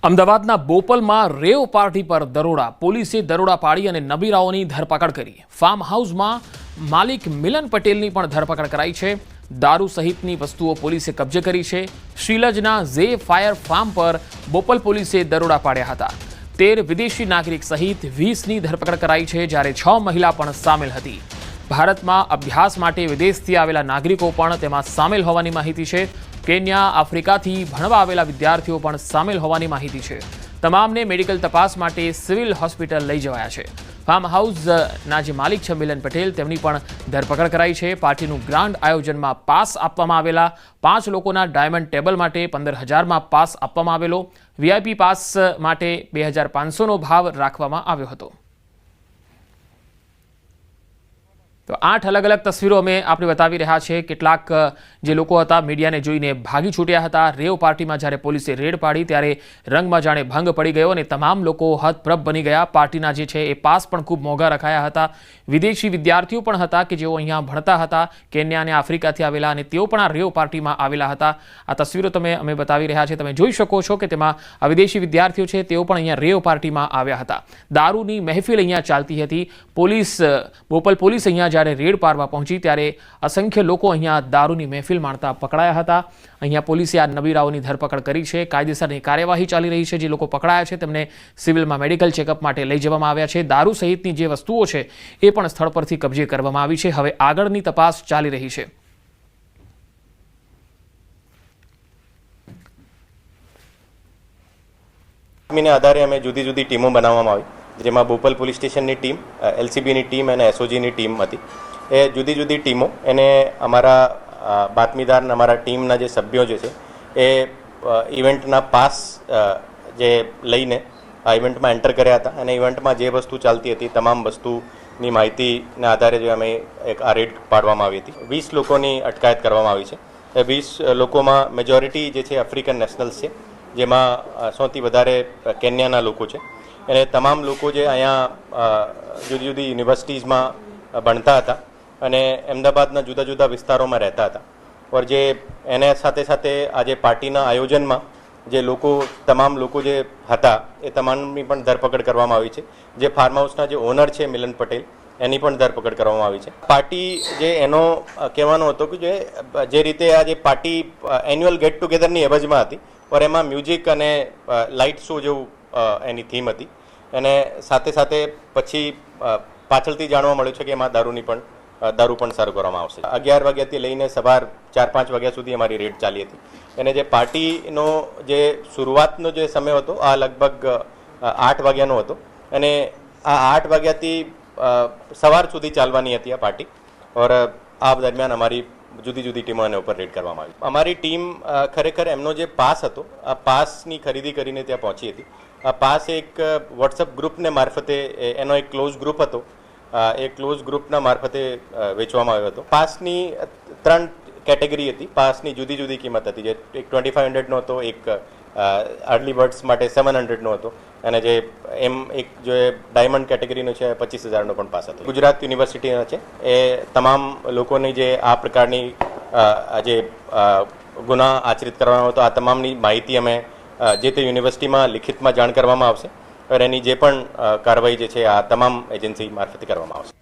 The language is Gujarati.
અમદાવાદના બોપલમાં રેવ પાર્ટી પર દરોડા. પોલીસે દરોડા પાડી અને નબીરાઓની ધરપકડ કરી. ફાર્મ હાઉસમાં માલિક મિલન પટેલની પણ ધરપકડ કરાઈ છે. દારૂ સહિતની વસ્તુઓ પોલીસે કબજે કરી છે. શ્રીલજના ઝે ફાયર ફાર્મ પર બોપલ પોલીસે દરોડા પાડ્યા હતા. 13 વિદેશી નાગરિક સહિત 20ની ધરપકડ કરાઈ છે, જ્યારે 6 મહિલા પણ સામેલ હતી. ભારતમાં અભ્યાસ માટે વિદેશથી આવેલા નાગરિકો પણ તેમાં સામેલ હોવાની માહિતી છે. કેન્યા, આફ્રિકાથી ભણવા આવેલા વિદ્યાર્થીઓ પણ સામેલ હોવાની માહિતી છે. તમામને મેડિકલ તપાસ માટે સિવિલ હોસ્પિટલ લઈ જવાયા છે. ફાર્મ હાઉસના જે માલિક છે મિલન પટેલ, તેમની પણ ધરપકડ કરાઈ છે. પાર્ટીનું ગ્રાન્ડ આયોજનમાં પાસ આપવામાં આવેલા 5 લોકોના ડાયમંડ ટેબલ માટે 15,000માં પાસ આપવામાં આવેલો. વીઆઈપી પાસ માટે 2,500નો ભાવ રાખવામાં આવ્યો હતો. તો 8 અલગ અલગ તસવીરો અમે આપણે બતાવી રહ્યા છે. કેટલાક જે લોકો હતા મીડિયાને જોઈને ભાગી છૂટ્યા હતા. રેવ પાર્ટીમાં જ્યારે પોલીસે રેડ પાડી ત્યારે રંગમાં જાણે ભંગ પડી ગયો અને તમામ લોકો હતપ્રભ બની ગયા. પાર્ટીના જે છે એ પાસ પણ ખૂબ મોંઘા રખાયા હતા. વિદેશી વિદ્યાર્થીઓ પણ હતા કે જેઓ અહીંયા ભણતા હતા, કેન્યા અને આફ્રિકાથી આવેલા, અને તેઓ પણ આ રેવ પાર્ટીમાં આવેલા હતા. આ તસવીરો અમે બતાવી રહ્યા છે. તમે જોઈ શકો છો કે તેમાં આ વિદેશી વિદ્યાર્થીઓ છે, તેઓ પણ અહીંયા રેવ પાર્ટીમાં આવ્યા હતા. દારૂની મહેફિલ અહીંયા ચાલતી હતી. બોપલ પોલીસ અહીંયા જ્યારે રેડ પાડવા પહોંચી ત્યારે અસંખ્ય લોકો અહીંયા દારૂની મહેફિલ માણતા પકડાયા હતા. અહીંયા પોલીસે આ નબીરાઓની ધરપકડ કરી છે. કાયદેસરની કાર્યવાહી ચાલી રહી છે. જે લોકો પકડાયા છે તેમને સિવિલમાં મેડિકલ ચેકઅપ માટે લઈ જવામાં આવ્યા છે. દારૂ સહિતની જે વસ્તુઓ છે એ પણ સ્થળ પરથી કબજે કરવામાં આવી છે. હવે આગળની તપાસ ચાલી રહી છે. આધારે અમે જુદી જુદી ટીમો બનાવવામાં આવી, જેમાં બોપલ પોલીસ સ્ટેશનની ટીમ, એલસીબીની ટીમ અને એસઓજીની ટીમ હતી. એ જુદી જુદી ટીમો એને અમારા બાતમીદાર, અમારા ટીમના જે સભ્યો જે છે એ ઇવેન્ટના પાસ જે લઈને આ ઇવેન્ટમાં એન્ટર કર્યા હતા, અને ઇવેન્ટમાં જે વસ્તુ ચાલતી હતી તમામ વસ્તુની માહિતીના આધારે જે અમે એક આ રેડ પાડવામાં આવી હતી. 20 લોકોની અટકાયત કરવામાં આવી છે. એ 20 લોકોમાં મેજોરિટી જે છે આફ્રિકન નેશનલ્સ છે, જેમાં સૌથી વધારે કેન્યાના લોકો છે. અને તમામ લોકો જે અહીંયા જુદી જુદી યુનિવર્સિટીઝમાં ભણતા હતા અને અમદાવાદના જુદા જુદા વિસ્તારોમાં રહેતા હતા. ઓર જે એને સાથે સાથે આજે પાર્ટીના આયોજનમાં જે લોકો, તમામ લોકો જે હતા એ તમામની પણ ધરપકડ કરવામાં આવી છે. જે ફાર્મ હાઉસના જે ઓનર છે મિલન પટેલ, એની પણ ધરપકડ કરવામાં આવી છે. પાર્ટી જે એનો કહેવાનો હતો કે જે રીતે આ જે પાર્ટી એન્યુઅલ ગેટ ટુગેધરની એવજમાં હતી, ઓર એમાં મ્યુઝિક અને લાઇટ શો જેવું એની થીમ હતી. અને સાથે સાથે પછી પાછળથી જાણવા મળ્યું છે કે એમાં દારૂ પણ સારું કરવામાં આવશે. 11 વાગ્યાથી લઈને સવાર 4-5 વાગ્યા સુધી અમારી રેડ ચાલી હતી. અને જે પાર્ટીનો જે શરૂઆતનો જે સમય હતો આ લગભગ 8 વાગ્યાનો હતો, અને આ 8 વાગ્યાથી સવાર સુધી ચાલવાની હતી આ પાર્ટી. ઓર આ દરમિયાન અમારી જુદી જુદી ટીમો એના ઉપર રેડ કરવામાં આવી. અમારી ટીમ ખરેખર એમનો જે પાસ હતો, આ પાસની ખરીદી કરીને ત્યાં પહોંચી હતી. આ પાસ એક વોટ્સઅપ ગ્રુપને મારફતે, એનો એક ક્લોઝ ગ્રુપ હતો, એ ક્લોઝ ગ્રુપના મારફતે વેચવામાં આવ્યો હતો. પાસની 3 કેટેગરી હતી. પાસની જુદી જુદી કિંમત હતી. જે એક 2500નો હતો, એક અર્લી બર્ડ્સ માટે 700નો હતો, અને જે એક જે ડાયમંડ કેટેગરીનો છે 25,000નો પણ પાસ હતો. ગુજરાત યુનિવર્સિટીના છે એ તમામ લોકોની જે આ પ્રકારની જે ગુના આચરિત કરવાનો હતો, આ તમામની માહિતી અમે જે તે યુનિવર્સિટીમાં લિખિતમાં જાણ કરવામાં આવશે. અને એની જે પણ કાર્યવાહી જે છે આ તમામ એજન્સી મારફતે કરવામાં આવશે.